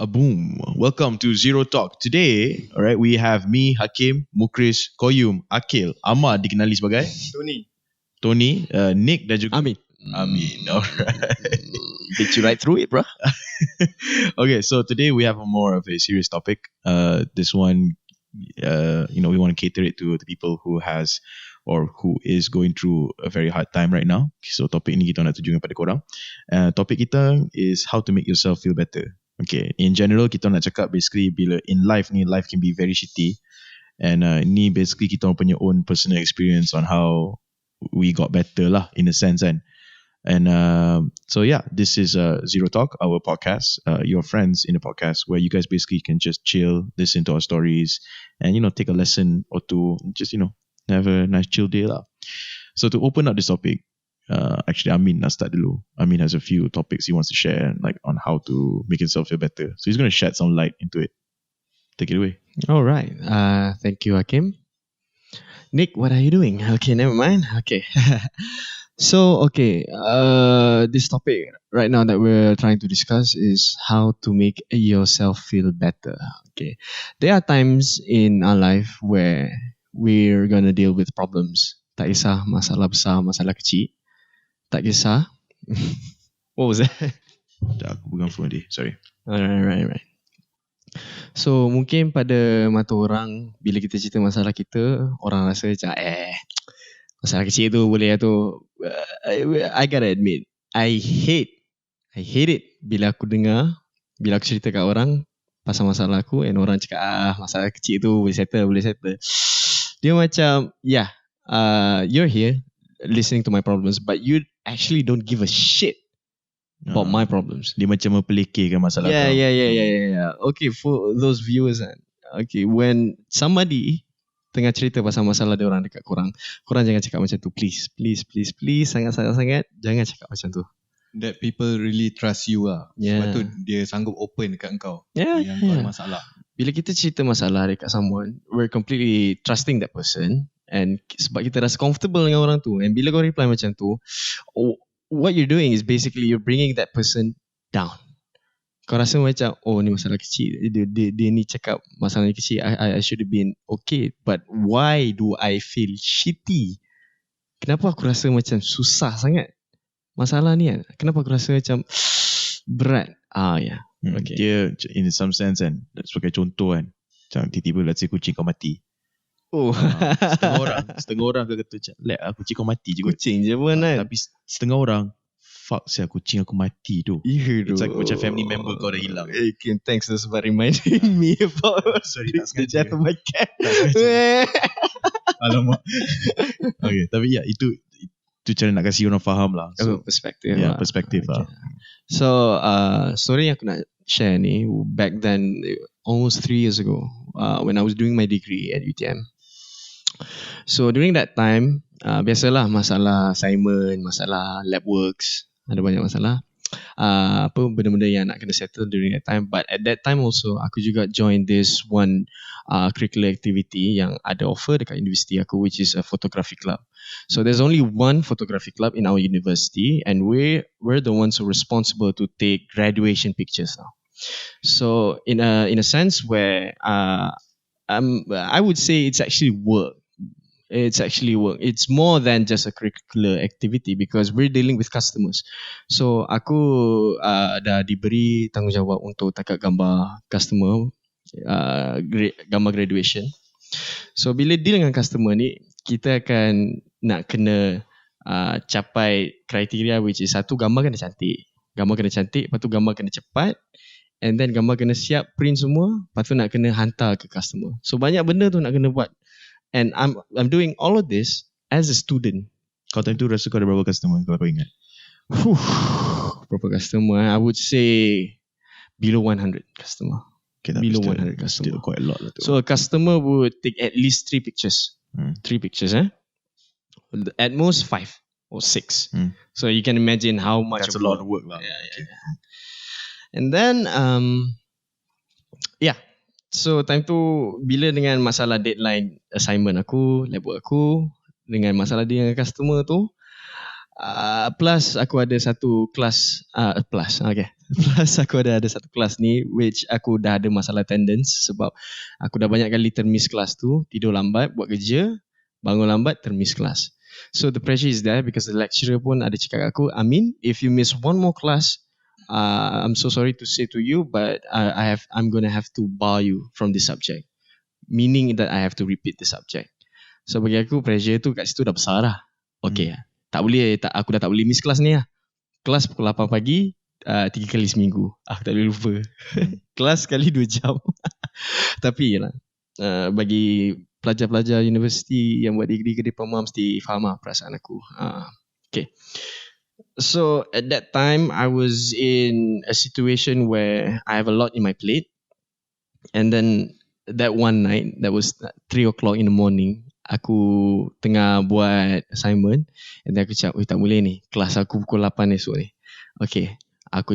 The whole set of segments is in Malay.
A boom. Welcome to Zero Talk. Today, alright, we have me, Hakim, Mukhriz, Qayyum, Akil, Ammar dikenali sebagai Tony, Nick dan juga Amin. Amin. Alright. Did you right through it, bro? Okay, so today we have a more of a serious topic. This one, we want to cater it to the people who has or who is going through a very hard time right now. So topik ni kita nak tujukan pada korang. Topik kita is how to make yourself feel better. Okay, in general kita nak cakap basically bila in life ni, life can be very shitty. And ni basically kita punya own personal experience on how we got better lah in a sense kan. And so yeah, this is Zero Talk, our podcast, your friends in the podcast where you guys basically can just chill, listen to our stories and take a lesson or two, just have a nice chill day lah. So to open up this topic, actually Amin nak start dulu. Amin has a few topics he wants to share like on how to make himself feel better. So he's going to shed some light into it. Take it away. All right. Thank you, Hakim. Nick, what are you doing? Okay, never mind. Okay. So, this topic right now that we're trying to discuss is how to make yourself feel better. Okay. There are times in our life where we're going to deal with problems. Tak kisah masalah besar, masalah kecil. Tak kisah. What was that? Aku pegang phone dia. Sorry. Right. So mungkin pada mata orang, bila kita cerita masalah kita, orang rasa macam masalah kecil tu boleh lah tu. I gotta admit, I hate it bila aku dengar, bila aku cerita kat orang pasal masalah aku and orang cakap masalah kecil tu boleh settle. Dia macam you're here listening to my problems but you actually don't give a shit about my problems. Dia macam mempelekehkan masalah kau. Yeah. Okay, for those viewers, okay, when somebody tengah cerita pasal masalah dia orang dekat korang jangan cakap macam tu. Please, sangat-sangat jangan cakap macam tu. That people really trust you lah. Yeah. Sebab tu dia sanggup open dekat kau. Yeah. Kau ada masalah. Bila kita cerita masalah dekat someone, we're completely trusting that person. And sebab kita rasa comfortable dengan orang tu. And bila kau reply macam tu, what you're doing is basically you're bringing that person down. Kau rasa macam ni masalah kecil. Dia ni cakap masalah ni kecil. I should have been okay. But why do I feel shitty? Kenapa aku rasa macam susah sangat masalah ni kan? Kenapa aku rasa macam berat? Okay. Dia in some sense kan, sebagai contoh kan, macam tiba-tiba let's say kucing kau mati. Setengah orang kau kata macam kucing kau mati je. Kucing je pun kan. Tapi setengah orang fuck saya kucing aku mati tu. It's like macam family member kau dah hilang. Kim, thanks for reminding me about Sorry, tak the death of my cat. Alamak. Okay, tapi itu cara nak kasi orang faham lah. So, perspektif. Perspektif lah. So, story yang aku nak share ni, back then, almost 3 years ago, when I was doing my degree at UTM. So, during that time, biasalah masalah assignment, masalah lab works, ada banyak masalah. Benda-benda yang nak kena settle during that time. But at that time also, aku juga join this one curricular activity yang ada offer dekat universiti aku, which is a photography club. So there's only one photography club in our university and we're the ones who are responsible to take graduation pictures now. So in a sense where I would say it's actually work. It's more than just a curricular activity because we're dealing with customers. So aku dah diberi tanggungjawab untuk tangkap gambar customer, gambar graduation. So bila deal dengan customer ni, kita akan nak kena capai kriteria which is satu, gambar kena cantik. Lepas tu gambar kena cepat. And then gambar kena siap print semua. Lepas tu nak kena hantar ke customer. So banyak benda tu nak kena buat. And I'm doing all of this as a student. Kau time tu rasa kau ada berapa customer kalau kau ingat? Berapa customer? I would say below 100 customer. Okay, below 100 customer. Still quite a lot lah tu. So a customer would take at least 3 pictures. 3 pictures, at most 5 or 6. So you can imagine how much. That's a lot of work lah. Yeah. And then so time tu bila dengan masalah deadline assignment aku, lab work aku, dengan masalah dia dengan customer tu, Plus aku ada satu kelas plus aku ada satu kelas ni which aku dah ada masalah attendance sebab aku dah banyak kali termiss kelas tu, tidur lambat, buat kerja, bangun lambat, termiss kelas. So the pressure is there because the lecturer pun ada cakap kat aku, Amin, if you miss one more class, I'm so sorry to say to you, but I'm gonna have to bar you from this subject. Meaning that I have to repeat the subject. So bagi aku pressure tu kat situ dah besar lah. Okay, tak boleh, aku dah tak boleh miss kelas ni lah. Kelas pukul 8 pagi, 3 kali seminggu. Aku tak boleh lupa. Kelas sekali 2 jam. Tapi yalah, bagi pelajar-pelajar universiti yang buat degree ke diploma mesti faham lah perasaan aku. Okay. So at that time, I was in a situation where I have a lot in my plate. And then that one night, that was 3 o'clock in the morning, aku tengah buat assignment and then aku cakap, tak boleh ni, kelas aku pukul 8 esok ni. Okay, aku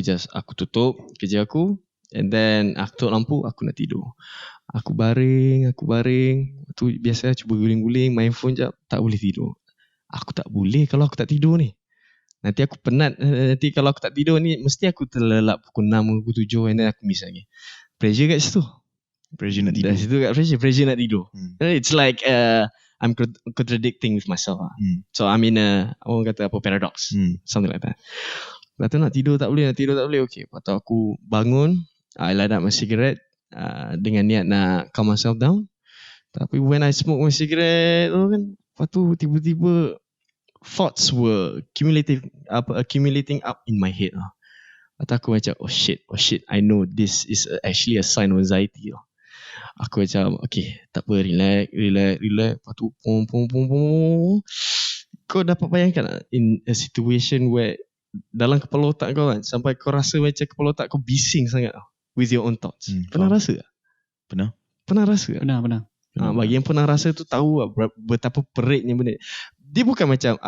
tutup kerja aku and then aku tutup lampu, aku nak tidur. Aku baring. Tu biasa cuba guling-guling, main phone jap, tak boleh tidur. Aku tak boleh kalau aku tak tidur ni. Nanti aku penat, nanti kalau aku tak tidur ni, mesti aku terlelap pukul 6, pukul 7 and then aku miss lagi. Pressure kat situ. Pressure nak tidur. Dari situ kat pressure nak tidur. It's like I'm contradicting with myself. So I'm in orang kata apa, paradox. Something like that. Lepas tu nak tidur tak boleh. Okay. Lepas tu aku bangun, I light up my cigarette dengan niat nak calm myself down. Tapi when I smoke my cigarette tu kan, lepas tu tiba-tiba thoughts were accumulating up in my head. Lepas tu aku macam, oh shit, I know this is actually a sign of anxiety. Aku macam, okay, tak apa, relax. Lepas tu, pum. Kau dapat bayangkan in a situation where dalam kepala otak kau kan, sampai kau rasa macam kepala otak kau bising sangat with your own thoughts. Pernah rasa tak? Pernah rasa tak? Pernah. Bagi yang pernah rasa tu tahu betapa peritnya benda. Dia bukan macam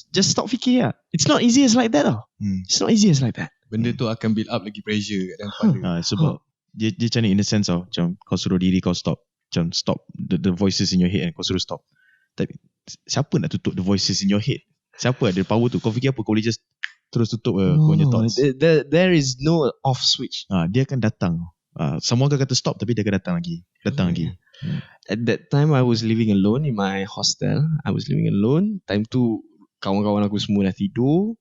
just stop fikir lah. It's not easy as like that tau. It's not easy as like that. Benda tu akan build up lagi pressure kat dalam kepala. Sebab dia macam ni in the sense tau, macam kau suruh diri kau stop. Macam stop the voices in your head and kau suruh stop. Tapi siapa nak tutup the voices in your head? Siapa ada power tu? Kau fikir apa? Kau boleh just terus tutup kau punya thoughts. There is no off switch. Dia akan datang. Semua akan kata stop tapi dia akan datang lagi. At that time I was living alone in my hostel. Time tu kawan-kawan aku semua dah tidur,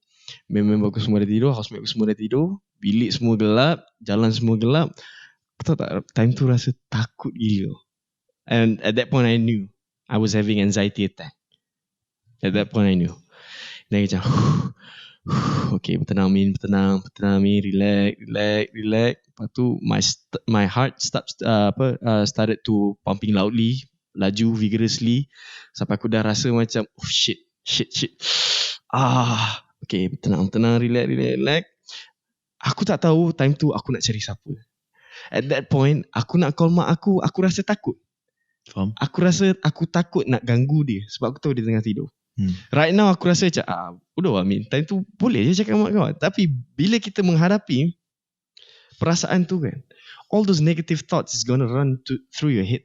member aku semua dah tidur, housemate aku semua dah tidur, bilik semua gelap, jalan semua gelap. Tahu tak, time tu rasa takut gila. And at that point I knew I was having anxiety attack. At that point I knew. Then macam okay, tenang Amin, relax. Lepas tu my heart started to pumping loudly, laju vigorously sampai aku dah rasa macam shit. Okay, tenang, relax. Aku tak tahu time tu aku nak cari siapa. At that point aku nak call mak aku rasa takut. Faham? Aku rasa aku takut nak ganggu dia sebab aku tahu dia tengah tidur. Right now aku rasa macam bodoh Amin, time tu boleh je cakap mak kau. Tapi bila kita menghadapi perasaan tu kan, all those negative thoughts is gonna run through your head.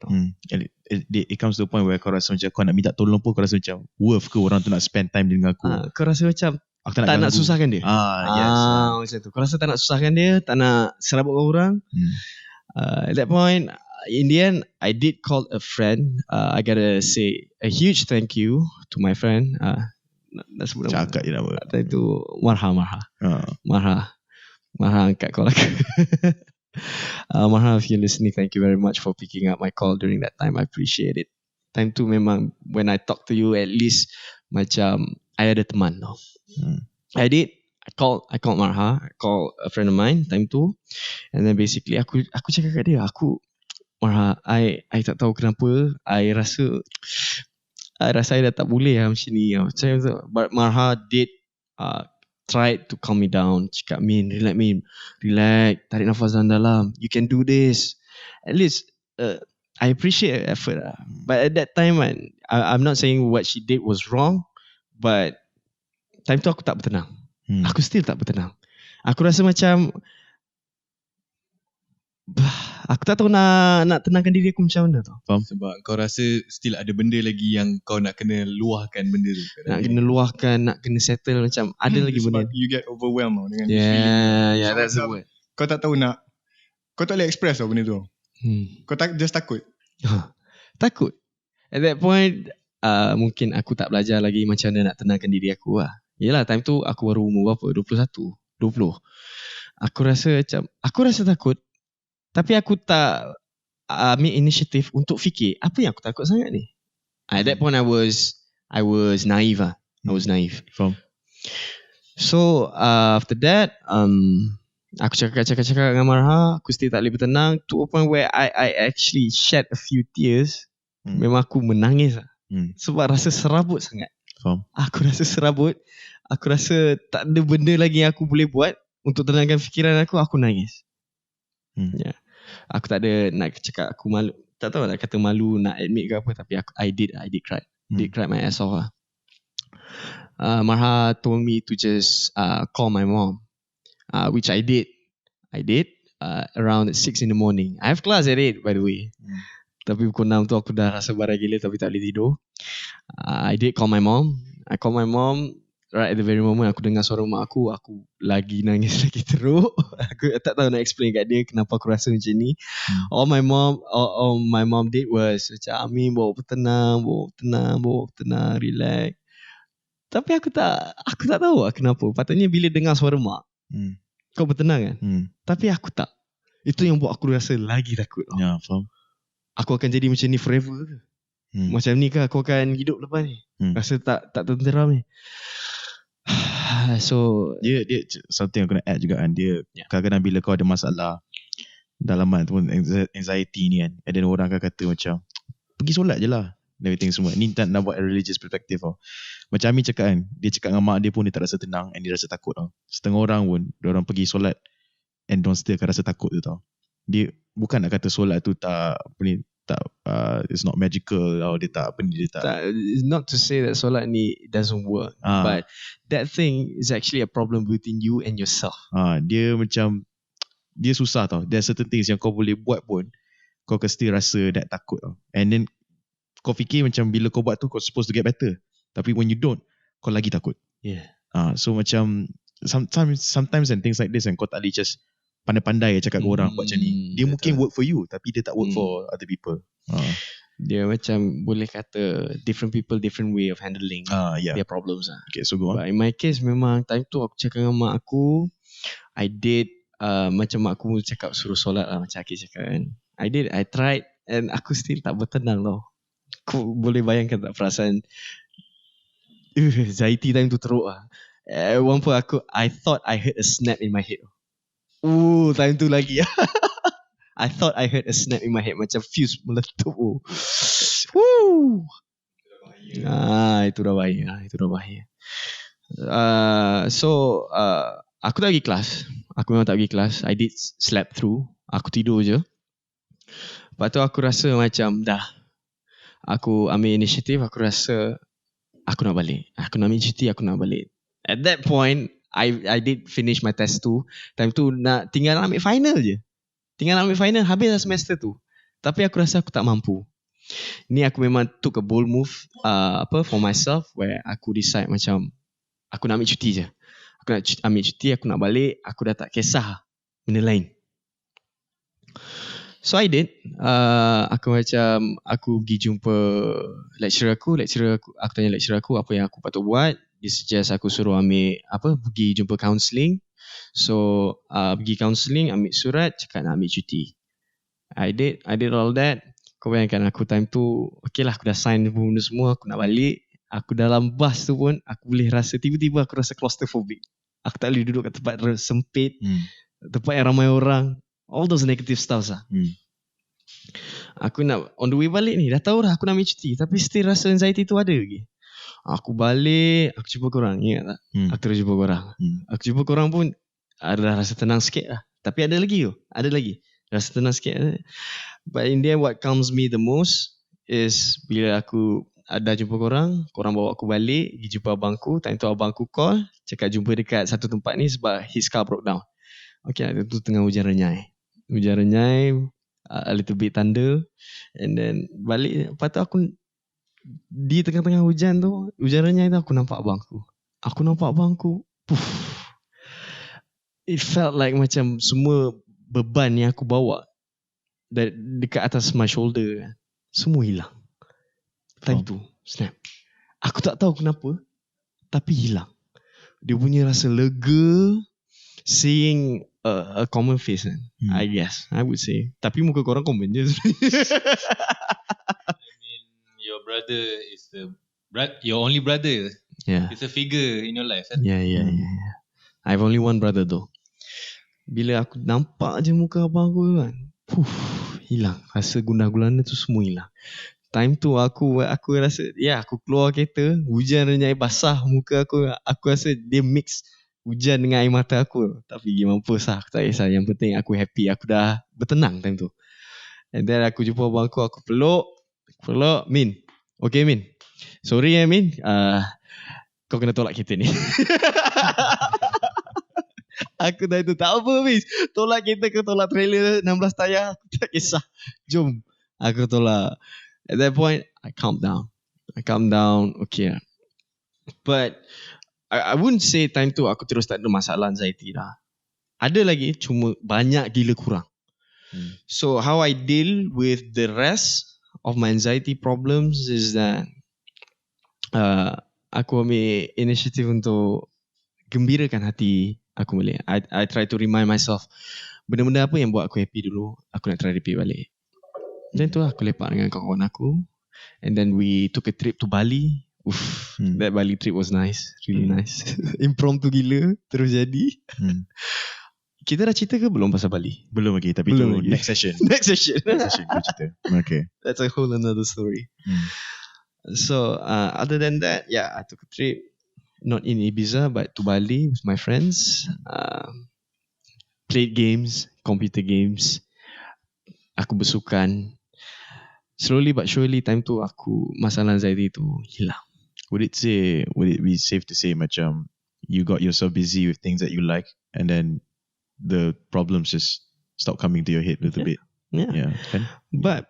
It comes to a point where kau rasa macam kau nak minta tolong pun kau rasa macam worth ke orang tu nak spend time dengan aku. Kau rasa macam aku tak nak susahkan dia. Yes. Macam tu. Kau rasa tak nak susahkan dia, tak nak serabut orang. At that point, in the end, I did call a friend. I gotta say a huge thank you to my friend. Nak sebut nama. Cakap je nama. Itu Marha. Marha angkat call aku. Marha, if you're listening, thank you very much for picking up my call during that time. I appreciate it. Time tu memang when I talk to you, at least macam I ada teman tau. I did. I called Marha. I called a friend of mine time tu, and then basically aku cakap kat dia, Marha, I tak tahu kenapa I rasa I dah tak boleh lah macam ni. But Marha did tried to calm me down. Cakap, Min, relax, tarik nafas dalam. You can do this. At least I appreciate her effort lah. But at that time I'm not saying what she did was wrong, but time tu aku tak bertenang. Aku still tak bertenang. Aku rasa macam Aku tak tahu nak tenangkan diri aku macam mana tau. Faham? Sebab kau rasa still ada benda lagi yang kau nak kena luahkan benda tu kat dalam Nak diri kena kau. luahkan, nak kena settle macam ada lagi benda. Sebab you get overwhelmed tau dengan this feeling tu. Yeah, that's the Macam word. Kau tak tahu nak, kau tak boleh express tau benda tu. Kau just takut. Takut. At that point, mungkin aku tak belajar lagi macam mana nak tenangkan diri aku lah. Yelah, time tu aku baru umur berapa? 21, 20. Aku rasa takut. Tapi aku tak ambil inisiatif untuk fikir apa yang aku takut sangat ni. At that point I was naive lah. I was naive. Faham? So after that, aku cakap dengan Marha, aku still tak boleh bertenang to a point where I actually shed a few tears. Memang aku menangis lah. Sebab rasa serabut sangat. Faham? Aku rasa serabut. Aku rasa tak ada benda lagi yang aku boleh buat untuk tenangkan fikiran aku nangis. Yeah. Aku tak ada nak cakap aku malu. Tak tahu nak kata malu, nak admit ke apa. Tapi I did cry. Did cry my ass off lah. Marha told me to just call my mom, which I did. Around 6 in the morning. I have class at 8 by the way. Tapi pukul 6 tu aku dah rasa barai gila tapi tak boleh tidur. I did call my mom. I called my mom. Right at the very moment aku dengar suara mak aku lagi nangis lagi teruk. Aku tak tahu nak explain kat dia kenapa aku rasa macam ni. All my mom did was macam, Amin, bawa tenang, relax. Tapi aku tak tahu lah kenapa. Patutnya bila dengar suara mak, kau bertenang kan? Tapi aku tak. Itu yang buat aku rasa lagi takut. Ya, faham. Aku akan jadi macam ni forever ke? Macam ni ke aku akan hidup lepas ni? Rasa tak tenteram ni. So dia something aku nak add juga kan. Dia kadang-kadang bila kau ada masalah dalaman ataupun anxiety ni kan, and then orang akan kata macam pergi solat je lah, everything semua. Ni tak nak buat a religious perspective tau. Macam Amin cakap kan, dia cakap dengan mak dia pun dia tak rasa tenang and dia rasa takut tau. Setengah orang pun diorang pergi solat and diorang still akan rasa takut tu tau. Dia bukan nak kata solat tu tak apa ni, tak it's not magical atau dia tak apa ni, dia tak, not to say that solat ni doesn't work, but that thing is actually a problem between you and yourself. Dia macam dia susah tau. There are certain things yang kau boleh buat pun kau still rasa that takut tau. And then kau fikir macam bila kau buat tu kau supposed to get better, tapi when you don't kau lagi takut. So macam sometimes and things like this, and kau tak boleh just pandai-pandai cakap ke orang buat macam ni. Dia mungkin work for you tapi dia tak work for other people. Dia macam boleh kata different people different way of handling their problems lah. Okay, so go on. But in my case memang time tu aku cakap dengan mak aku, I did macam mak aku cakap suruh solat lah, macam Hakim cakap kan. I tried and aku still tak bertenang tau. Kau boleh bayangkan tak perasaan anxiety time tu teruk lah. At one point I thought I heard a snap in my head. Time tu lagi. I thought I heard a snap in my head, macam fuse meletup. Itu dah bahaya. So aku tak pergi kelas. Aku memang tak pergi kelas. I did sleep through. Aku tidur je. Lepas tu aku rasa macam dah. Aku ambil inisiatif. Aku rasa aku nak balik. Aku nak ambil cuti, aku nak balik. At that point I did finish my test tu. Time tu nak tinggal ambil final je. Habis dah semester tu. Tapi aku rasa aku tak mampu. Ni aku memang took a bold move for myself, where aku decide macam aku nak ambil cuti je. Aku nak ambil cuti, aku nak balik. Aku dah tak kisah benda lain. So I did. Aku pergi jumpa lecturer aku. Aku tanya lecturer aku apa yang aku patut buat. Dia suggest aku suruh pergi jumpa counselling. So pergi counselling, ambil surat, cakap nak ambil cuti. I did all that. Kau bayangkan aku time tu, okay lah, aku dah sign benda semua, aku nak balik. Aku dalam bus tu pun aku boleh rasa, tiba-tiba aku rasa claustrophobic. Aku tak boleh duduk kat tempat sempit, tempat yang ramai orang. All those negative stuff lah. Aku nak on the way balik ni, dah tahu dah aku nak ambil cuti, tapi still rasa anxiety tu ada lagi. Aku balik, aku jumpa korang, ingat tak? Aku terus jumpa korang. Aku jumpa korang pun ada rasa tenang sikit lah. Tapi ada lagi rasa tenang sikit. But in the end, what calms me the most is bila aku ada jumpa korang bawa aku balik, pergi jumpa abangku. Time tu abangku call, cakap jumpa dekat satu tempat ni sebab his car broke down. Okay, itu tengah hujan renyai. a little bit thunder, and then balik. Lepas tu aku di tengah-tengah hujan renyai tu, aku nampak abang aku. Puff. It felt like macam semua beban yang aku bawa dekat atas my shoulder semua hilang. Time tu snap. Aku tak tahu kenapa, tapi hilang. Dia punya rasa lega, seeing a common face kan. I guess I would say. Tapi muka korang common je. Your brother is your only brother. Yeah. It's a figure in your life. Kan? Yeah. I have only one brother though. Bila aku nampak je muka abang aku kan, hilang. Rasa gundah gulana tu semua hilang. Time tu aku rasa, aku keluar kereta, hujan renyai basah muka aku. Aku rasa dia mix hujan dengan air mata aku. Tapi mampus lah, aku tak kisah. Yang penting aku happy, aku dah bertenang time tu. And then aku jumpa abang aku peluk, Min. Okay Min, sorry Min, kau kena tolak kereta ni. Aku dah itu tak apa Miss, tolak kereta ke tolak trailer 16 tayar, aku tak kisah, jom. Aku tolak. At that point I calm down, okay. But I wouldn't say time tu aku terus tak ada masalah anxiety dah. Ada lagi, cuma banyak gila kurang. So how I deal with the rest of my anxiety problems is that aku ambil inisiatif untuk gembirakan hati aku balik. I try to remind myself, benda-benda apa yang buat aku happy dulu, aku nak try repeat balik. Then tu aku lepak dengan kawan aku, and then we took a trip to Bali. That Bali trip was nice, really nice. Impromptu gila, terus jadi. Kita dah cerita ke belum pasal Bali? Belum lagi, tapi Belum tu lagi. next session. Next session Kita cerita. Okay. That's a whole another story. So other than that, I took a trip, not in Ibiza but to Bali with my friends. Played games, computer games. Aku bersukan. Slowly but surely time tu aku masalah anxiety tu hilang. Would it be safe to say macam you got yourself busy with things that you like, and then the problems just stop coming to your head a little bit? Yeah. Kan? But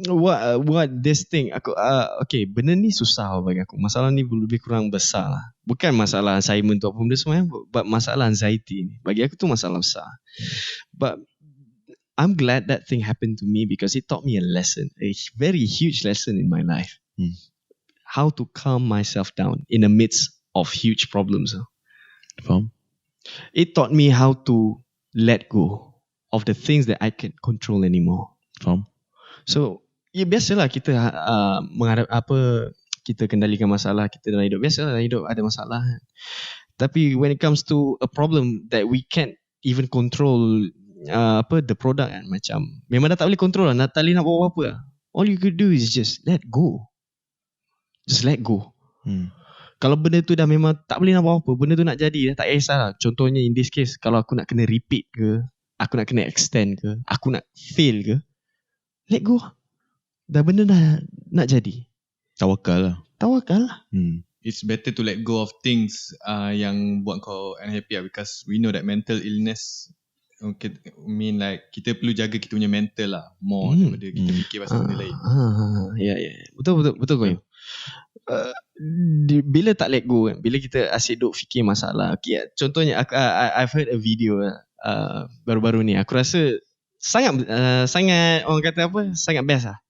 what this thing aku okay, benda ni susah bagi aku. Masalah ni lebih kurang besar lah. Bukan masalah assignment tu apa benda semua, but masalah anxiety ni bagi aku tu masalah besar. But I'm glad that thing happened to me because it taught me a lesson, a very huge lesson in my life. How to calm myself down in the midst of huge problems. Faham? It taught me how to let go of the things that I can't control anymore. Faham? So, biasalah kita kita kendalikan masalah kita dalam hidup. Biasalah hidup ada masalah. Tapi when it comes to a problem that we can't even control, the product kan, macam memang dah tak boleh control lah, tak boleh nak buat apa-apa lah. All you could do is just let go. Just let go. Kalau benda tu dah memang tak boleh nak buat apa, benda tu nak jadi dah tak kisah lah. Contohnya in this case, kalau aku nak kena repeat ke, aku nak kena extend ke, aku nak fail ke, let go. Dah benda dah nak jadi, Tawakal lah. It's better to let go of things yang buat kau unhappy lah, because we know that mental illness, kita perlu jaga kita punya mental lah more daripada kita fikir pasal benda lain. Betul Qayyum. Bila tak let go kan, bila kita asyik duk fikir masalah, contohnya I've heard a video baru-baru ni, aku rasa sangat orang kata apa, sangat best lah.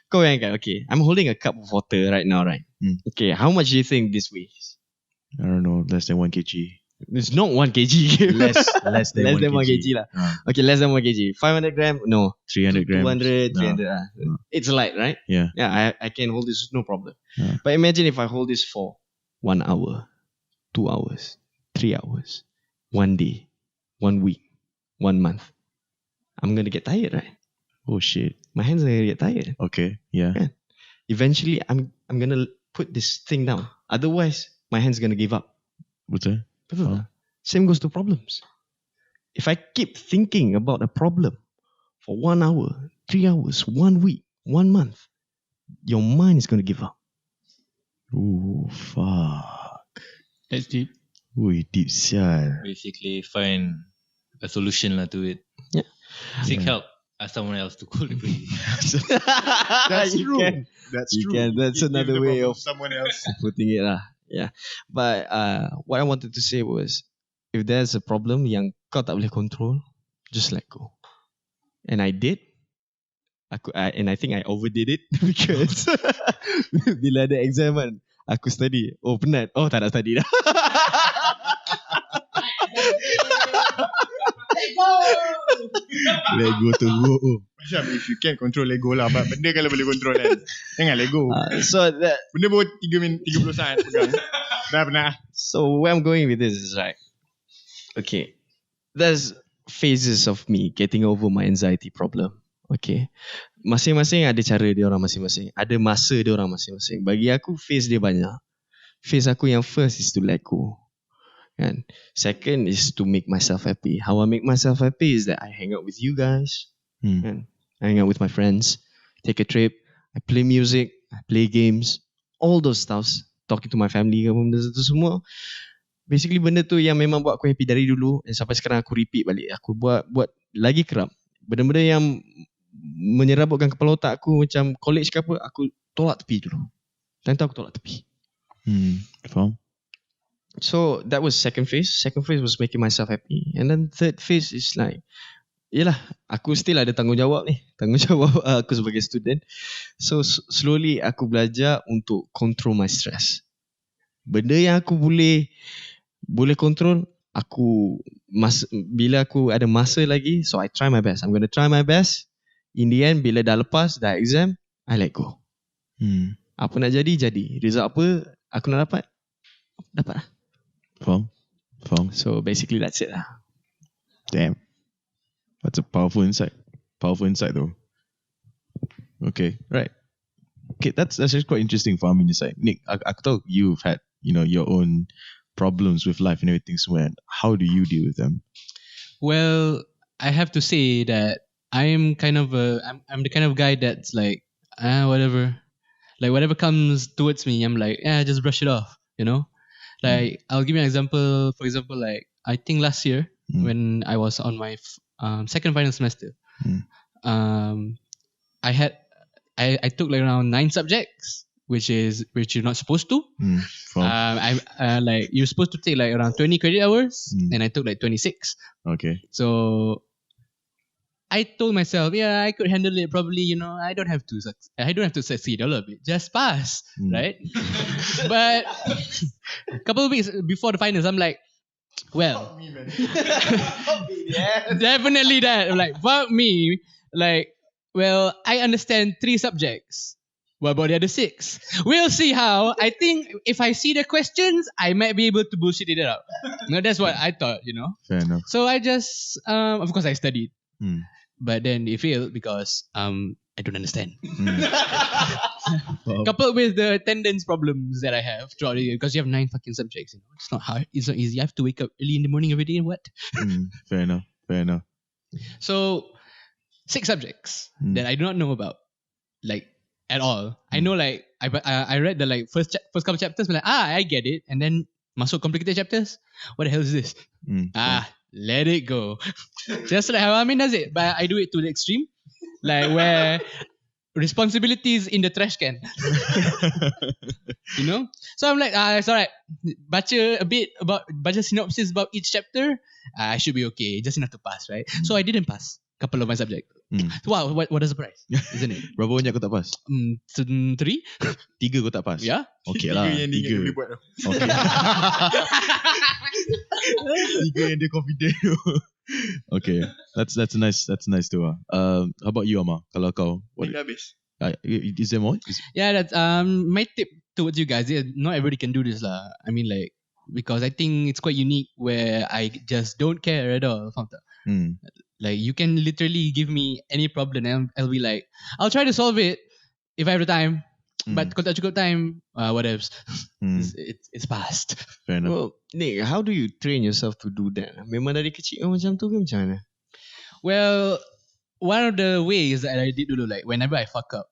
Kau bayangkan, okay, I'm holding a cup of water right now, right? Okay, how much do you think this weighs? I don't know, less than 1 kg. It's not 1 kg. less than 1 kg lah. Okay, less than 1 kg. 500 gram? No. 300 grams. 200, 300 lah. It's light, right? Yeah. Yeah, I can hold this, no problem. But imagine if I hold this for 1 hour, 2 hours, 3 hours, 1 day, 1 week, 1 month. I'm going to get tired, right? Oh shit. My hands are going to get tired. Okay, yeah. Eventually, I'm going to put this thing down. Otherwise, my hand's going to give up. Betul. Same goes to problems. If I keep thinking about a problem for 1 hour, 3 hours, 1 week, 1 month, your mind is going to give up. Ooh, fuck. That's deep. Ui, deep sial. Basically find a solution lah to it. Yeah. Seek help. ask someone else to call the police. That's You true. can. That's You true. can. That's Give another the way problem of to someone else. putting it lah. Yeah. But what I wanted to say was, if there's a problem yang kau tak boleh control, just let go. And I did. And I think I overdid it because bila ada exam kan, aku study. Oh penat. Oh tak nak study dah. Let go to go. Macam if you can control, let go lah. But benda kalau boleh control kan, jangan let go. So that. Benda baru 30 saat pegang. Dah penat. So where I'm going with this is like, okay, there's phases of me getting over my anxiety problem. Okay, masing-masing ada cara dia orang masing-masing, ada masa dia orang masing-masing. Bagi aku phase dia banyak. Phase aku yang first is to let go, kan. Second is to make myself happy. How I make myself happy is that I hang out with you guys, kan. I hang out with my friends, take a trip, I play music, I play games, all those stuffs. Talking to my family, benda tu semua. Basically benda tu yang memang buat aku happy dari dulu, dan sampai sekarang aku repeat balik. Aku buat lagi kerap. Benda-benda yang menyerabutkan kepala otak aku macam college ke apa, aku tolak tepi dulu. Time tu aku tolak tepi. Faham? So that was second phase. Second phase was making myself happy. And then third phase is like, yelah, aku still ada tanggungjawab ni. Tanggungjawab aku sebagai student. So slowly aku belajar untuk control my stress. Benda yang aku boleh control, bila aku ada masa lagi, so I try my best. I'm going to try my best. In the end, bila dah lepas, dah exam, I let go. Apa nak jadi. Result apa aku nak dapat lah. Faham? So basically that's it lah. Damn. That's a powerful insight. Powerful insight though. Okay, right. Okay, that's actually quite interesting for Amin side. Nick, aku tahu you've had, your own problems with life and everything. So how do you deal with them? Well, I have to say that I'm kind of I'm the kind of guy that's like, whatever. Like whatever comes towards me, I'm like, just brush it off, Like I'll give you an example. For example, like I think last year when I was on my second final semester, I took like around 9 subjects, which you're not supposed to. Like you're supposed to take like around 20 credit hours, and I took like 26. Okay. So I told myself, I could handle it probably, I don't have to succeed all of it. Just pass, right? But a couple of weeks before the finals, I'm like, well, definitely that. I'm like, fuck me. Like, well, I understand 3 subjects. What about the other 6? We'll see how. I think if I see the questions, I might be able to bullshit it out. That's what I thought, Fair enough. So I just, of course I studied. But then it failed because I don't understand. Coupled with the attendance problems that I have throughout the year, because you have 9 fucking subjects. It's not hard. It's not easy. I have to wake up early in the morning every day. And what? Fair enough. So 6 subjects that I do not know about, like at all. I know like I read the like first couple chapters. I'm like, I get it. And then masuk complicated chapters. What the hell is this? Let it go. Just like how Amin does it. But I do it to the extreme. Like where responsibilities in the trash can. So I'm like, it's alright. Baca synopsis about each chapter. I should be okay. Just enough to pass, right? So I didn't pass couple of my subjects. Wow, what a surprise, isn't it? Berapa banyak kau tak pass? 3. 3 kau tak pass? Yeah. Okay lah. 3 Okay. 3 yang dia confident tu. Okay. That's nice too. How about you, Ammar? Kalau kau, what? Is there more? Yeah, that's my tip towards you guys. Yeah, not everybody can do this lah. I mean, like, because I think it's quite unique where I just don't care at all. Faham tak? Like you can literally give me any problem and I'll be like, I'll try to solve it if I have the time. But kalau tak cukup time, whatever. It's past. Fair enough. Well, Nick, how do you train yourself to do that? Memang dari kecil macam tu ke macam mana? Well, one of the ways that I did dulu, like whenever I fuck up,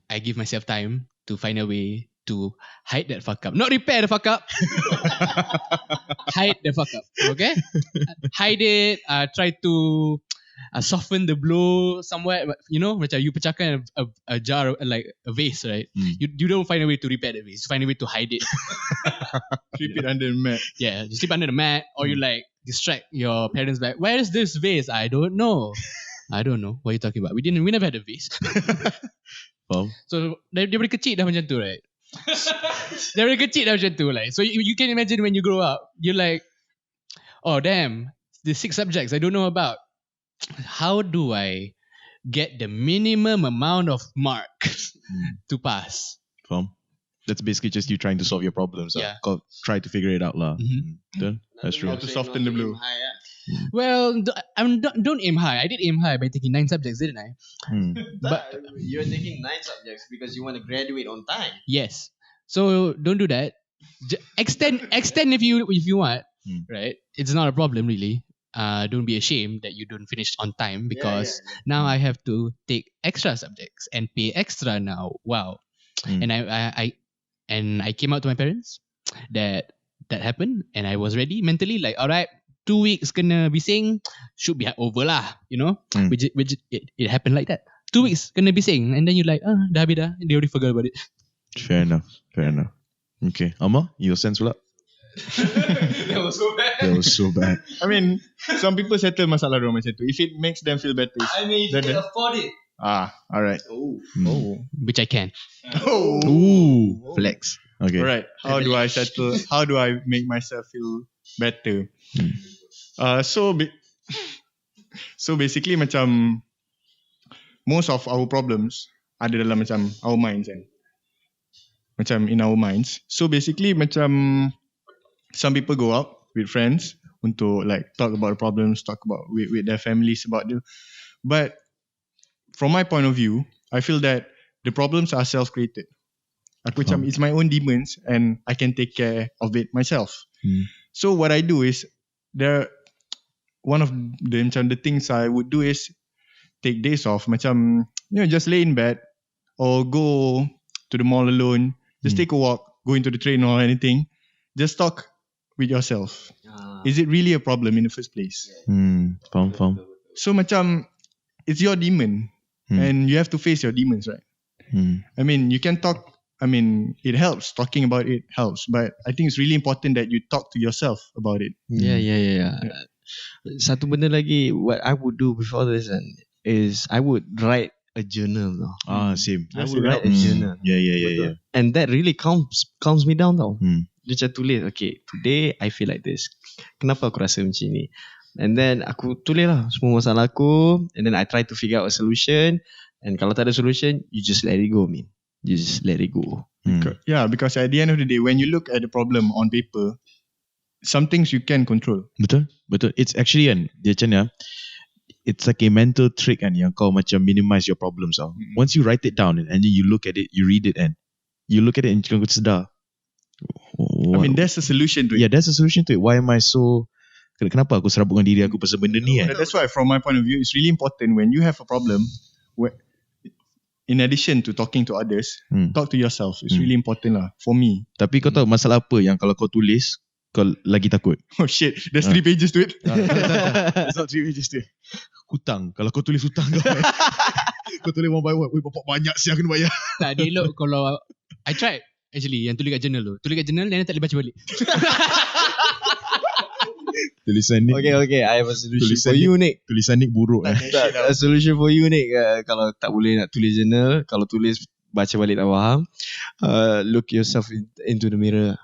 I give myself time to find a way to hide that fuck up. Not repair the fuck up. Hide the fuck up. Okay? Hide it. Try to soften the blow somewhat. You know, macam you pecahkan a jar, like a vase, right? You don't find a way to repair the vase. You find a way to hide it. Keep it under the mat. Yeah, you sleep under the mat, or you like distract your parents. Like, where is this vase? I don't know. I don't know what you talking about. We never had a vase. Faham? So daripada kecil dah macam tu, right? Daripada kecil dah macam tu, like. So you can imagine when you grow up, you're like, oh damn, the 6 subjects I don't know about. How do I get the minimum amount of mark to pass? Faham? That's basically just you trying to solve your problems. Yeah. Kau try to figure it out lah. Mhm. Betul? That's true. How to soften the blow. Well, don't aim high. I did aim high by taking 9 subjects, didn't I? But you're taking 9 subjects because you want to graduate on time. Yes. So don't do that. Extend if you want. Right? It's not a problem really. Don't be ashamed that you don't finish on time because now I have to take extra subjects and pay extra now. Wow. And I came out to my parents that happened, and I was ready mentally, like, all right, 2 weeks kena bising should be over lah, you know. Which it happened like that. 2 weeks kena bising, and then you're like, dah habis dah. They already forgot about it. Fair enough. Okay, Ammar, your sense pula? That was so bad. That was so bad. I mean, some people settle masalah dorang macam tu. If it makes them feel better. I mean, you can afford it. Alright. Which I can. Ooh, flex. Okay. Alright. How do I settle? How do I make myself feel better? So basically macam most of our problems ada dalam macam our minds kan. Macam in our minds. So basically macam some people go out with friends untuk like talk about the problems, talk about with their families about them. But from my point of view, I feel that the problems are self-created. Aku macam it's my own demons and I can take care of it myself. So what I do is one of the things I would do is take days off, macam just lay in bed or go to the mall alone, just take a walk, go into the train or anything, just talk with yourself. Is it really a problem in the first place? Faham. So macam it's your demon and you have to face your demons, right? I mean, you can talk. I mean, it helps. Talking about it helps, but I think it's really important that you talk to yourself about it. Yeah. Satu benda lagi, what I would do before this is I would write a journal. Same. I would write a journal. Yeah. And that really calms me down tau. Dia macam tulis, okay, today I feel like this. Kenapa aku rasa macam ni? And then aku tulis lah semua masalah aku, and then I try to figure out a solution. And kalau tak ada solution, you just let it go, man. You just let it go. Because at the end of the day, when you look at the problem on paper, some things you can control. Betul. It's actually dia macam ni, it's like a mental trick yang kau macam minimize your problems. Once you write it down and then you look at it, you read it and you look at it and kau sedar. I mean, there's a solution to it. Yeah, there's a solution to it. Why am I so... Kenapa aku serabutkan diri aku pasal benda ni That's why from my point of view, it's really important when you have a problem, in addition to talking to others, talk to yourself. It's really important lah for me. Tapi kau tahu masalah apa yang kalau kau tulis, kau lagi takut? Oh shit, there's 3 pages to it. It's not 3 pages to it. Hutang. Kalau kau tulis hutang kau kau tulis one by one. Weh, bapak banyak siapa kena bayar. Tak, dia elok kalau I tried actually yang tulis kat journal tu. Tulis kat journal dan tak boleh baca balik. Tulisan Nick. Okay, I have a solution for you, Nick. Tulisan Nick buruk A solution for you, Nick. Kalau tak boleh nak tulis journal, kalau tulis baca balik tak faham, look yourself into the mirror.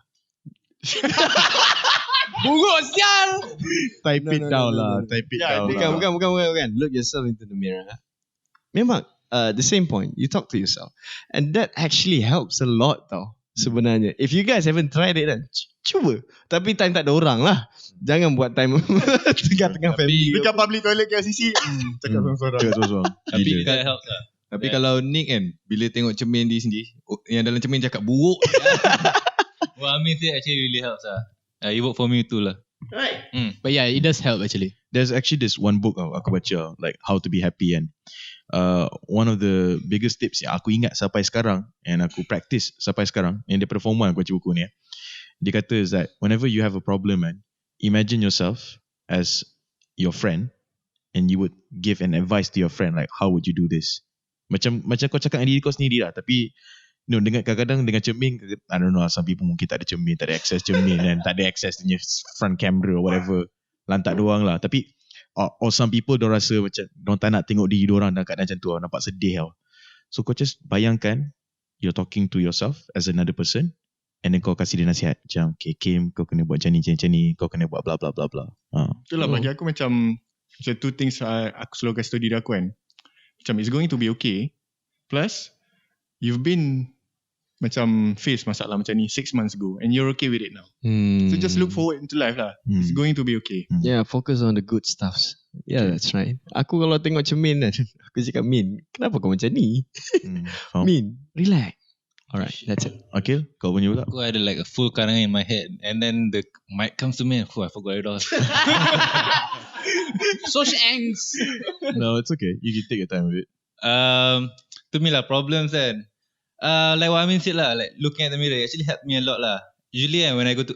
Buruk sial. Type it down lah. Type it down lah. Bukan. Look yourself into the mirror. Memang the same point. You talk to yourself, and that actually helps a lot tau. Sebenarnya, if you guys haven't tried it, cuba. Tapi time tak ada orang lah. Jangan buat time tengah-tengah family. Dekat public toilet KLCC, cakap seorang-seorang. Tapi that helps lah. Tapi kalau Nick kan, bila tengok cermin dia sendiri, yang dalam cermin cakap buruk. Well, Amin say actually really helps lah. It worked for me too lah. Right. But yeah, it does help actually. There's actually this one book aku baca, like How to Be Happy, and one of the biggest tips yang aku ingat sampai sekarang and aku practice sampai sekarang, yang daripada form 1 aku baca buku ni, dia kata is that whenever you have a problem, imagine yourself as your friend and you would give an advice to your friend, like how would you do this? Macam kau cakap dengan diri kau sendiri lah, tapi dengan kadang-kadang dengan cermin, I don't know, some people mungkin tak ada cermin, tak ada access cermin kan, tak ada access punya front camera or whatever, lantak doang lah. Tapi or some people diorang rasa macam diorang tak nak tengok diri diorang dalam keadaan macam tu, nampak sedih tau. So kau just bayangkan you're talking to yourself as another person, and then kau kasih dia nasihat macam, okay Kim, kau kena buat macam ni, kau kena buat bla bla bla bla. Itulah bagi aku macam two things aku selalu kasi tahu diri aku kan. Macam it's going to be okay. Plus you've been macam face masalah macam ni 6 months ago and you're okay with it now. So just look forward into life lah. It's going to be okay. Yeah, focus on the good stuffs. Yeah, that's right. Aku kalau tengok cermin kan, aku cakap, Min, kenapa kau macam ni? Min, relax. Alright, that's it. Okay, kau punya pula. Aku ada like a full karangan in my head, and then the mic comes to me, I forgot it all. Social angst. No, it's okay. You can take your time with it. To me lah, problems kan. Like what Amin said lah, like looking at the mirror actually helped me a lot lah. Usually when I go to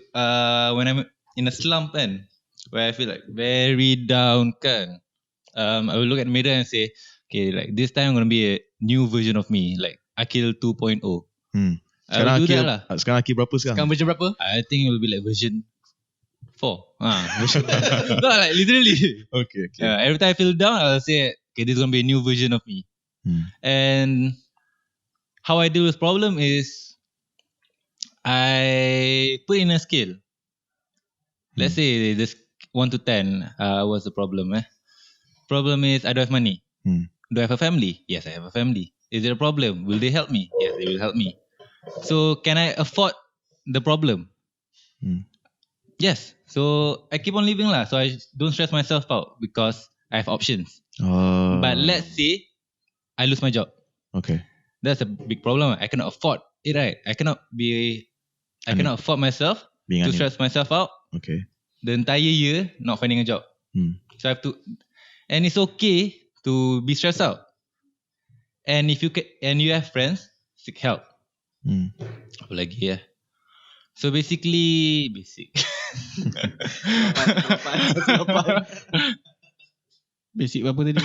when I'm in a slump kan, where I feel like very down kan, I will look at the mirror and say, okay, like this time I'm gonna be a new version of me, like Akil 2.0. Sekarang I will do Akil, that lah. Sekarang Akil berapa sekarang? Sekarang version berapa? I think it will be like version 4. Version no, like literally. Okay. Every time I feel down, I'll say, okay, this is gonna be a new version of me. And how I deal with problem is I put in a scale. Let's say this 1 to 10. What's the problem? Problem is I don't have money. Do I have a family? Yes, I have a family. Is there a problem? Will they help me? Yes, they will help me. So can I afford the problem? Yes. So I keep on living lah. So I don't stress myself out because I have options. But let's say I lose my job. Okay. That's a big problem. I cannot afford it, right? I cannot afford myself to stress myself out. Okay. The entire year not finding a job. So I have to, and it's okay to be stressed out. And if you you have friends, seek help. Apa lagi ya? So basically basic. Basic apa tadi?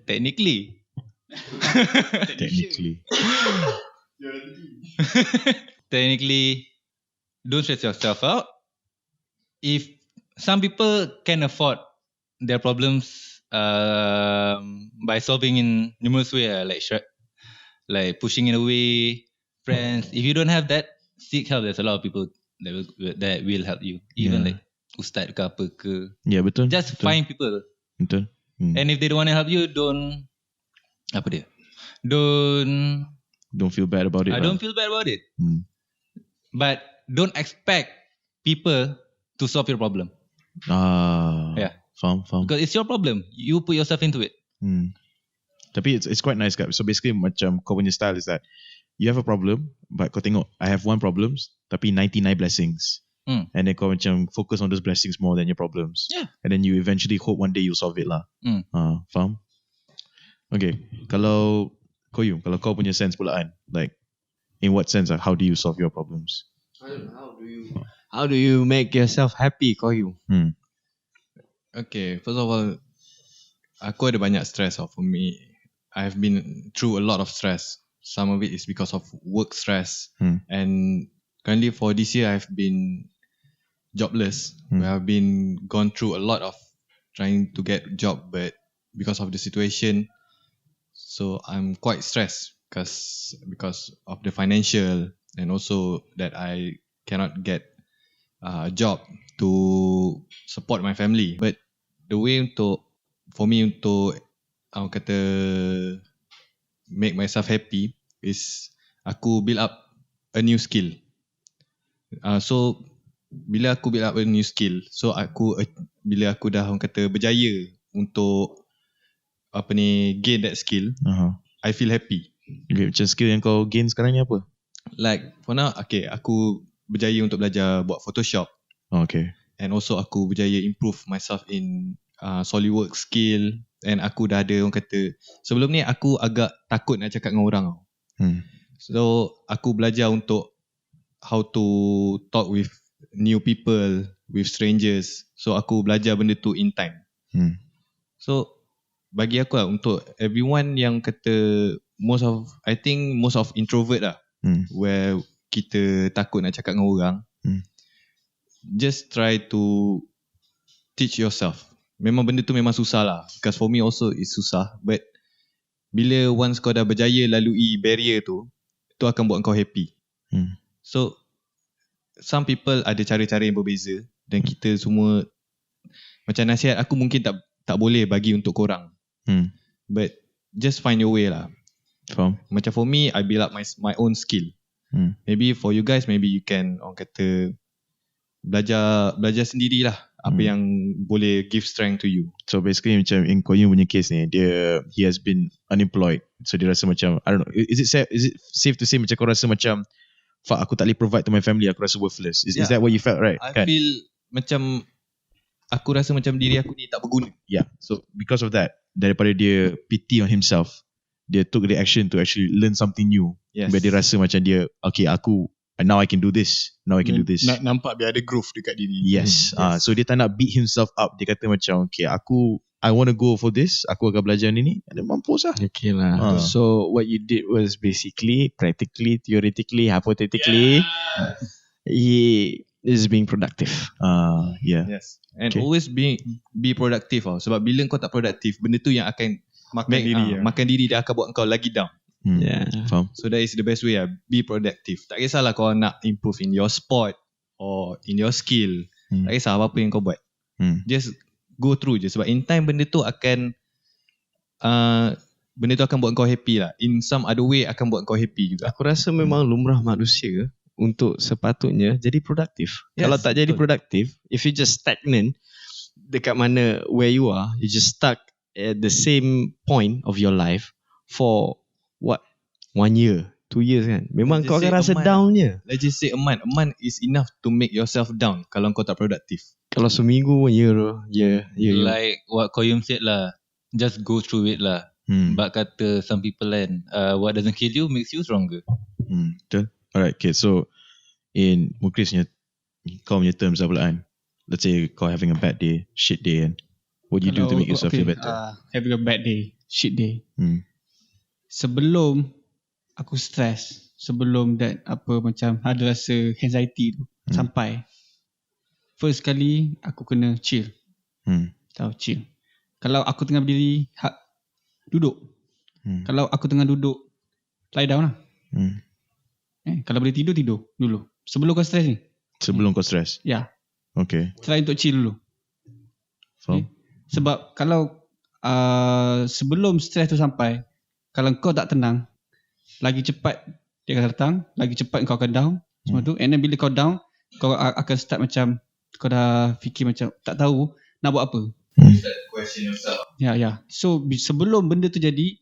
Technically. Technically, don't stress yourself out. If some people can afford their problems by solving in numerous ways, like pushing it away, friends. If you don't have that, seek help. There's a lot of people that will help you. Even like ustaz ke apa ke. Yeah, betul. Just find people. Betul. And if they don't want to help you, don't feel bad about it. Don't feel bad about it. But don't expect people to solve your problem. Yeah. Faham. Because it's your problem. You put yourself into it. Tapi it's quite nice kan. So basically macam kau punya style is that you have a problem, but kau tengok I have one problems tapi 99 blessings. And then kau macam focus on those blessings more than your problems. Yeah. And then you eventually hope one day you'll solve it lah. Faham? Okay. Kalau Qayyum, kalau kau punya sense pula kan, like in what sense, how do you solve your problems? How do you make yourself happy, Qayyum? Okay, first of all, aku ada banyak stress for me. I've been through a lot of stress. Some of it is because of work stress. And currently for this year, I've been jobless. I've been gone through a lot of trying to get a job, but because of the situation, so I'm quite stressed because of the financial and also that I cannot get a job to support my family. But the way for me to make myself happy is aku build up a new skill. So bila aku build up a new skill, so bila aku dah berjaya untuk gain that skill, I feel happy. Okay, macam skill yang kau gain sekarang ni apa? Like for now, aku berjaya untuk belajar buat Photoshop. Okay. And also aku berjaya improve myself in SolidWorks skill. And aku dah ada sebelum ni aku agak takut nak cakap dengan orang. So aku belajar untuk how to talk with new people with strangers. So aku belajar benda tu in time. So bagi aku lah, untuk everyone yang kata I think most of introvert lah, where kita takut nak cakap dengan orang, just try to teach yourself. Memang benda tu memang susah lah, because for me also it's susah, but bila once kau dah berjaya lalui barrier tu, itu akan buat kau happy. So some people ada cara-cara yang berbeza, dan kita semua, macam nasihat aku mungkin tak boleh bagi untuk korang, but just find your way lah. Macam for me, I build up my own skill. Maybe for you guys, maybe you can, orang kata, belajar sendirilah apa yang boleh give strength to you. So basically macam in Qayyum punya case ni, he has been unemployed, so dia rasa macam, I don't know, is it safe to say macam kau rasa macam, fuck, aku tak boleh provide to my family, aku rasa worthless. Is that what you felt, right? I feel macam aku rasa macam diri aku ni tak berguna. Yeah. So because of that, daripada dia pity on himself, dia took the action to actually learn something new. Yes. Where dia rasa macam dia, okay, now I can do this. Now I can do this. Nampak biar ada growth dekat diri. Yes. So dia tak nak beat himself up. Dia kata macam, okay, I want to go for this. Aku akan belajar ni. Ada mampus lah. Okay lah. So what you did was basically, practically, theoretically, hypothetically, he is being productive. Yeah. Yes. And always be productive tau. Sebab bila kau tak produktif, benda tu yang akan makan diri dia akan buat kau lagi down. Yeah. Faham. So that is the best way lah. Be productive. Tak kisahlah kau nak improve in your sport or in your skill. Tak kisah apa-apa yang kau buat. Just go through je. Sebab in time benda tu akan buat kau happy lah. In some other way akan buat kau happy juga. Aku rasa memang lumrah manusia untuk sepatutnya jadi produktif. Kalau tak jadi produktif, if you just stagnant dekat mana where you are, you just stuck at the same point of your life for what? 1 year, 2 years kan. Memang kau akan rasa down je. Let's just say a month is enough to make yourself down kalau kau tak produktif. Kalau seminggu, year. Like what Qayyum said lah, just go through it lah. But kata some people kan, what doesn't kill you makes you stronger. Betul. Alright, okay. So in Mukhriz kau punya terms lah pula kan. Let's say kau having a bad day, shit day kan. What do you do to make yourself feel better? Having a bad day, shit day. Sebelum aku stress, sebelum that macam ada rasa anxiety tu sampai, first kali aku kena chill. Tahu chill. Kalau aku tengah berdiri, duduk. Kalau aku tengah duduk, lie down lah. Kalau boleh tidur dulu. Sebelum kau stress ni. Sebelum kau stress? Ya. Okay. Try untuk chill dulu. Faham. Sebab kalau sebelum stress tu sampai, kalau kau tak tenang, lagi cepat dia akan datang, lagi cepat kau akan down semua tu. And then bila kau down, kau akan start macam kau dah fikir macam tak tahu nak buat apa. Question yourself. Ya. So sebelum benda tu jadi,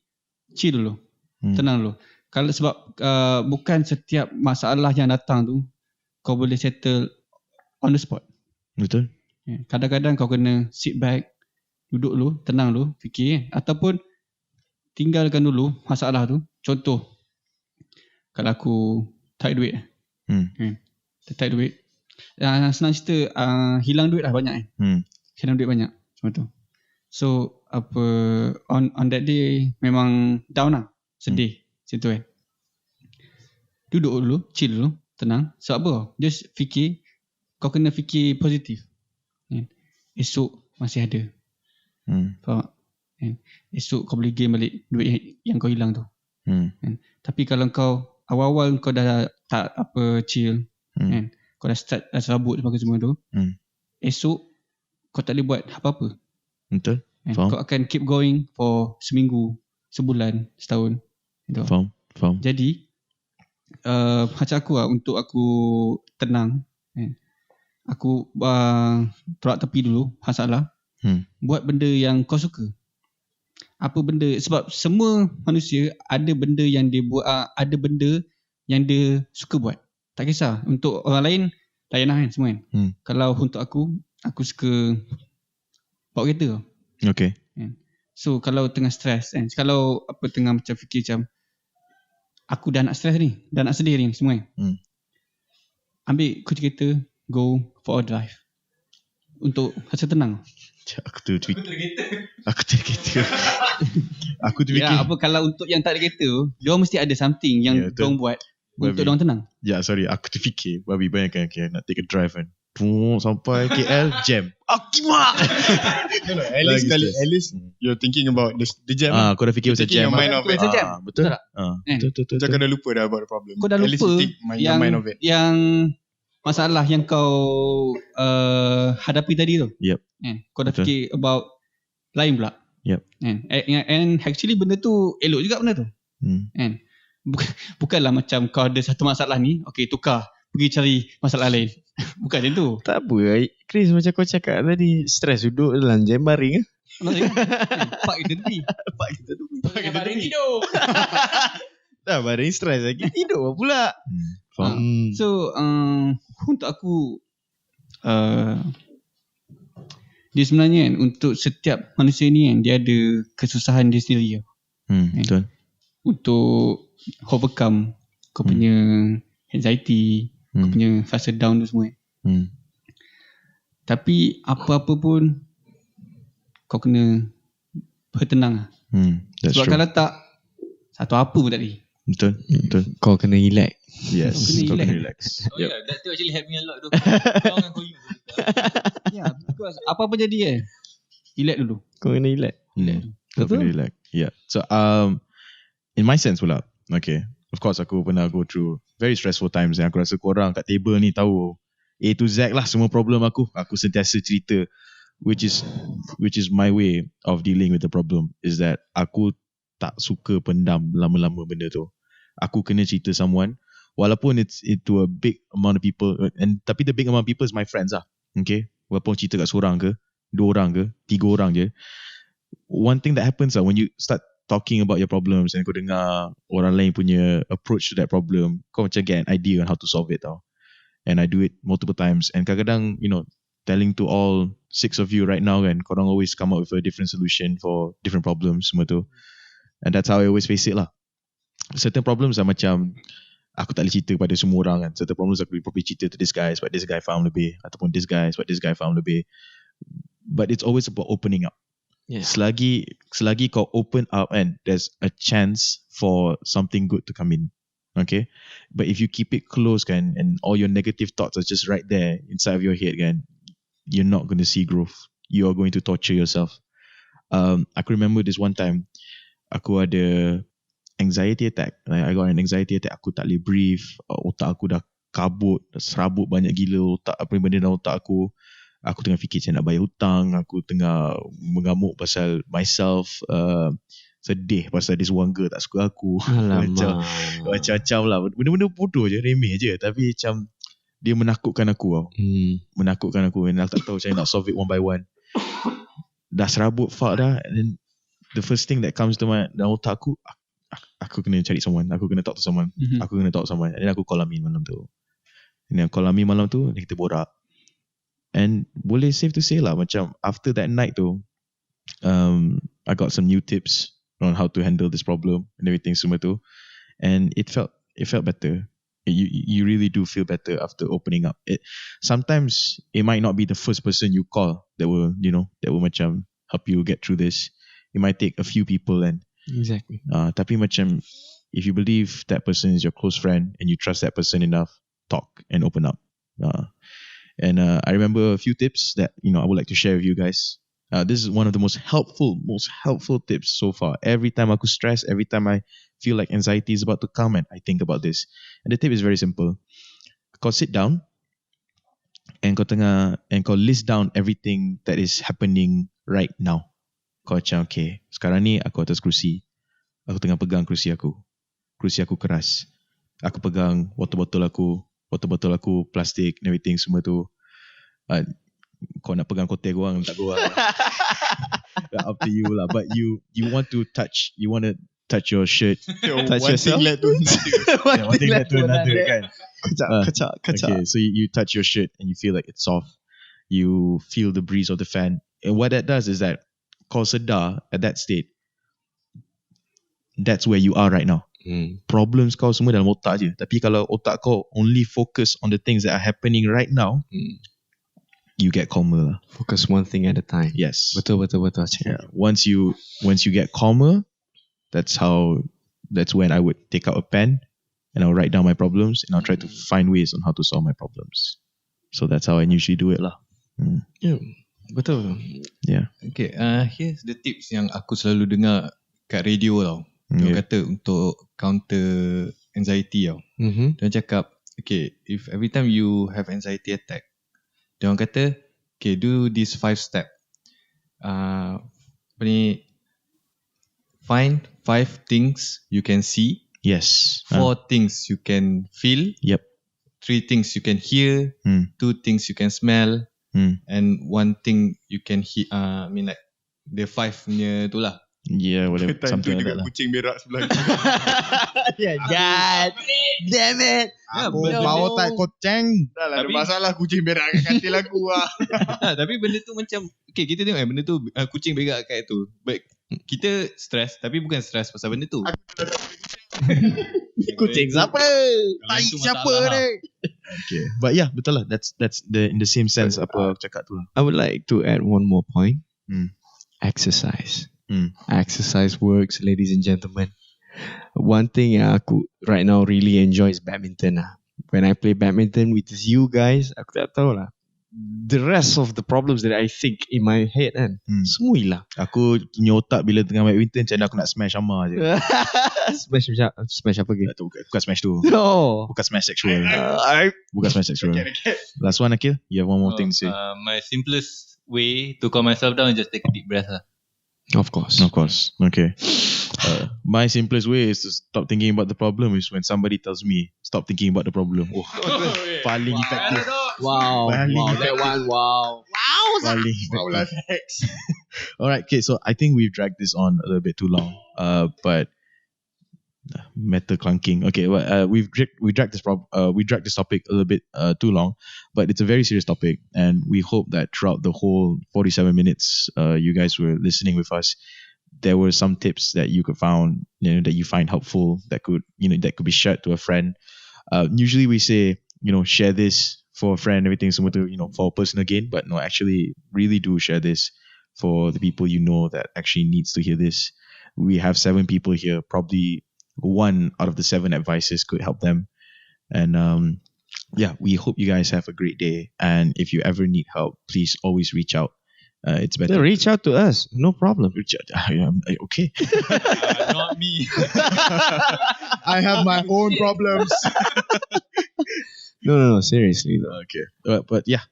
chill dulu. Tenang dulu. Kalau sebab bukan setiap masalah yang datang tu kau boleh settle on the spot. Betul. Kadang-kadang kau kena sit back, duduk dulu, tenang dulu, fikir, ataupun tinggalkan dulu masalah tu. Contoh, kalau aku tak ada duit, tak ada duit, senang cerita, hilang duit lah banyak hilang duit banyak macam tu. So on that day memang down lah, sedih macam tu kan. Duduk dulu, chill dulu, tenang. Sebab apa? Just fikir, kau kena fikir positif. Esok masih ada. Faham? Esok kau boleh gain balik duit yang kau hilang tu. Tapi kalau kau awal-awal kau dah tak chill, kau dah start serabut semua tu, esok kau tak boleh buat apa-apa. Betul. Kau akan keep going for seminggu, sebulan, setahun. Faham. Jadi macam aku lah, untuk aku tenang, aku tolak tepi dulu masalah. Buat benda yang kau suka. Apa benda, sebab semua manusia ada benda yang dia buat, ada benda yang dia suka buat. Tak kisah untuk orang lain lah kan semua kan. Kalau untuk aku suka bawa kereta. Okay. So kalau tengah stress kan, kalau tengah macam fikir macam aku dah nak stress ni, dah nak sedih ni semua kan, ambil kunci kereta, go for a drive. untuk rasa tenang? Aku terfikir. Aku terfikir. Ya, apa kalau untuk yang tak ada kereta, dia mesti ada something yang diorang buat untuk diorang tenang. Ya, sorry, aku terfikir. Babi bayangkan nak take a drive kan. Sampai KL jam. Akimak. No, at least you're thinking about the jam. Kau dah fikir pasal jam. Your mind of it. Jam. Betul tak? Betul. Macam kau dah lupa dah about the problem. Kau dah At least lupa you think your mind of it. yang masalah yang kau hadapi tadi tu. Yep. Kau dah Betul. fikir about lain pula. Yep. And actually benda tu elok juga benda tu. Kan? Bukanlah macam kau ada satu masalah ni, okay tukar, pergi cari masalah lain. Bukan macam tu. Tak apa, Chris, macam kau cakap tadi, stres duduk dalam jam baring. Pak kita tepi. Baring tidur. Dah baring stres lagi tidur pula. Faham. So untuk aku dia sebenarnya kan, untuk setiap manusia ni kan, dia ada kesusahan dia sendiri. Betul. Untuk overcome kau punya anxiety, kau punya fasa down tu semua. Tapi apa-apa pun kau kena bertenang. That's Sebab true. kalau tak, satu apa pun tak boleh. Betul. Kau kena relax. Yes. Kau Kau kena kena relax. Oh yeah, that too actually helped me a lot tu. Kau dengan Qayyum. Ya, because apa-apa jadi relax dulu. Kau kena relax. Kau kena relax. Yeah. So in my sense pula, okay, of course aku pernah go through very stressful times yang aku rasa korang kat table ni tahu A to Z lah semua problem aku sentiasa cerita, which is my way of dealing with the problem, is that aku tak suka pendam lama-lama benda tu. Aku kena cerita someone, walaupun it's to a big amount of people, tapi the big amount of people is my friends lah. Okay, walaupun cerita kat seorang ke, 2 orang ke, 3 orang je, one thing that happens lah when you start talking about your problems and kau dengar orang lain punya approach to that problem, kau macam get an idea on how to solve it tau. And I do it multiple times, and kadang-kadang, telling to all 6 of you right now kan, korang always come up with a different solution for different problems semua tu. And that's how I always face it lah. Certain problems lah macam aku tak boleh cerita pada semua orang kan. Certain problems aku boleh probably cerita to this guy sebab this guy faham lebih, ataupun this guy sebab this guy faham lebih. But it's always about opening up. Yeah. Selagi kau open up and there's a chance for something good to come in. Okay? But if you keep it close kan, and all your negative thoughts are just right there inside of your head kan, you're not going to see growth. You are going to torture yourself. Aku remember this one time, aku ada anxiety attack. I got an anxiety attack. Aku tak boleh breathe. Otak aku dah kabut, dah serabut banyak gila otak, apa benda dalam otak aku. Aku tengah fikir macam nak bayar hutang, aku tengah mengamuk pasal myself, sedih pasal this one girl tak suka aku. Macam-macam lah. Benda-benda bodoh je, remeh je, tapi macam dia menakutkan aku tau. Menakutkan aku, and aku tak tahu macam mana nak solve it one by one. Dah serabut fuck dah, and then the first thing that comes to my dalam otak aku kena cari someone, aku kena talk to someone, aku kena talk to someone. And then aku call Amin malam tu. And then call Amin malam tu, dan kita borak. And boleh safe to say lah, macam after that night tu, I got some new tips on how to handle this problem and everything semua tu. And it felt better. You really do feel better after opening up. Sometimes it might not be the first person you call that will macam help you get through this. It might take a few people, and Exactly. tapi macam if you believe that person is your close friend and you trust that person enough, talk and open up. And I remember a few tips that I would like to share with you guys. This is one of the most helpful tips so far. Every time aku stress, every time I feel like anxiety is about to come, and I think about this. And the tip is very simple. Kau sit down and kau list down everything that is happening right now. Kau macam, okay, sekarang ni aku atas kerusi. Aku tengah pegang kerusi aku. Kerusi aku keras. Aku pegang botol-botol aku, plastik and everything semua tu. Kau nak pegang kotek korang, tak korang. Up to you lah. But you want to touch your shirt. Touch yourself. One thing led to another kan. Kacak. Okay, so you touch your shirt and you feel like it's soft. You feel the breeze of the fan. And what that does is that kau sedar at that state, that's where you are right now. Problems kau semua dalam otak je. Tapi kalau otak kau only focus on the things that are happening right now, you get calmer lah. Focus one thing at a time. Yes. Betul. Yeah. Once you get calmer, that's when I would take out a pen and I'll write down my problems and I'll try to find ways on how to solve my problems. So that's how I usually do it lah. Yeah, betul. Yeah. Okay, here's the tips yang aku selalu dengar kat radio tau. Dia kata untuk counter anxiety tau. Dia cakap, okay, if every time you have anxiety attack, dia orang kata, okay, do this 5 step. Find 5 things you can see. Yes. 4 things you can feel. Yep. 3 things you can hear. 2 things you can smell. And 1 thing you can hear. Like the 5 nya tu lah. Yeah, whatever. Time tu Something like juga that lah. kucing berak sebelah ni. Yeah, God damn it. Aku bawa tak kucing. Dah lah, ada masalah kucing berak kat katil aku lah. Tapi benda tu macam, okay, kita tengok benda tu kucing berak kat tu. But kita stress, tapi bukan stress pasal benda tu. Kucing siapa? Tai siapa ni? Okay. But yeah, betul lah. That's in the same sense apa aku cakap tu lah. I would like to add one more point. Exercise. Exercise works, ladies and gentlemen. One thing yang aku right now really enjoy is badminton lah. When I play badminton with you guys, aku tak tahu lah. The rest of the problems that I think in my head kan, semua hilang. Aku punya otak bila tengah main badminton macam aku nak smash Ammar je. Smash apa ke? Bukan smash tu. No. Bukan smash sexual. Bukan smash sexual. Last one, Akil. You have one more thing to say. My simplest way to calm myself down is just take a deep breath lah. Of course. Okay. My simplest way is to stop thinking about the problem is when somebody tells me stop thinking about the problem. Paling effective. Wow. That one. Wow. Paling effective. Alright, okay. So I think we've dragged this on a little bit too long. But metal clunking. Okay, well, we dragged this topic a little bit too long, but it's a very serious topic, and we hope that throughout the whole 47 minutes, you guys were listening with us. There were some tips that you could found, that you find helpful that could be shared to a friend. Usually we say, share this for a friend, everything, for a personal gain, but no, actually, really do share this for the people that actually needs to hear this. We have 7 people here, probably 1 out of the 7 advices could help them. And we hope you guys have a great day. And if you ever need help, please always reach out. It's better. Reach out to us. No problem. Okay. Not me. I have my own problems. No. Seriously though. Okay. But yeah,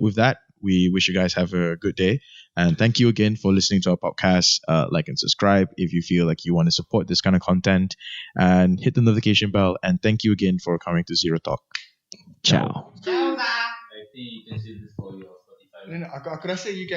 with that, we wish you guys have a good day. And thank you again for listening to our podcast. Like and subscribe if you feel like you want to support this kind of content. And hit the notification bell. And thank you again for coming to Zero Talk. Ciao. I think you can say this for your Spotify. Aku rasa you can